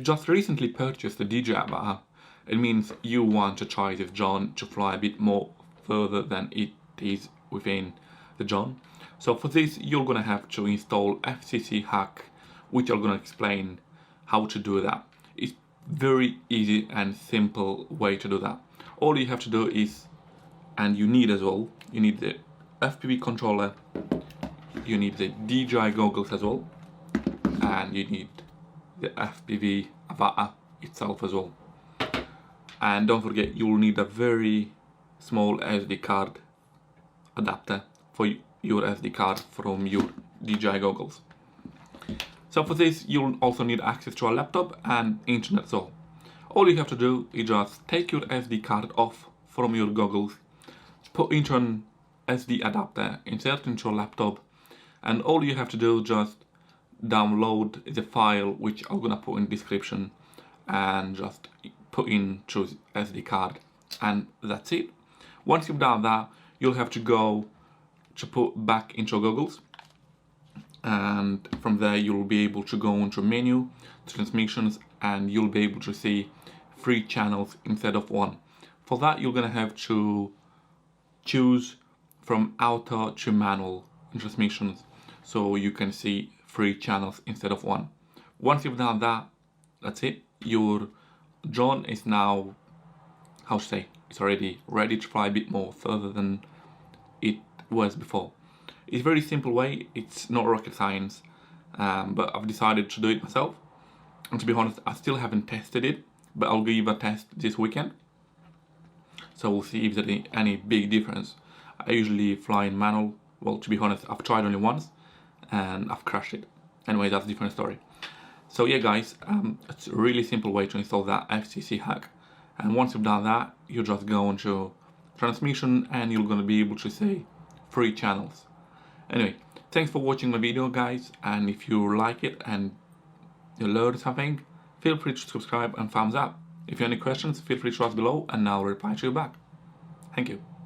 Just recently purchased the DJI Avata. It means you want to try this drone to fly a bit more further than it is within the drone. So for this, you're gonna have to install FCC Hack, which I'm gonna explain how to do that. It's very easy and simple way to do that. All you have to do is, and you need as well, you need the FPV controller, you need the DJI goggles as well, and you need the FPV Avata itself as well. And don't forget, you'll need a very small SD card adapter for your SD card from your DJI goggles. So for this, you'll also need access to a laptop and internet as well. All you have to do is just take your SD card off from your goggles, put into an SD adapter, insert into your laptop, and all you have to do is just download the file, which I'm gonna put in the description, and just put in through SD card, and that's it. Once you've done that, you'll have to go to put back into your goggles, and from there you'll be able to go into menu, transmissions, and you'll be able to see 3 channels instead of 1. For that, you're gonna have to choose from auto to manual in transmissions, so you can see 3 channels instead of 1. Once you've done that, that's it. Your drone is now, how to say, it's already ready to fly a bit more further than it was before. It's a very simple way, it's not rocket science, but I've decided to do it myself. And to be honest, I still haven't tested it, but I'll give a test this weekend. So we'll see if there's any big difference. I usually fly in manual. Well, to be honest, I've tried only once and I've crashed it. Anyway, that's a different story. So yeah guys, it's a really simple way to install that FCC hack. And once you've done that, you just go into transmission and you're going to be able to see 3 channels. Anyway, thanks for watching my video guys, and if you like it and you learned something, feel free to subscribe and thumbs up. If you have any questions, feel free to ask below and I'll reply to you back. Thank you.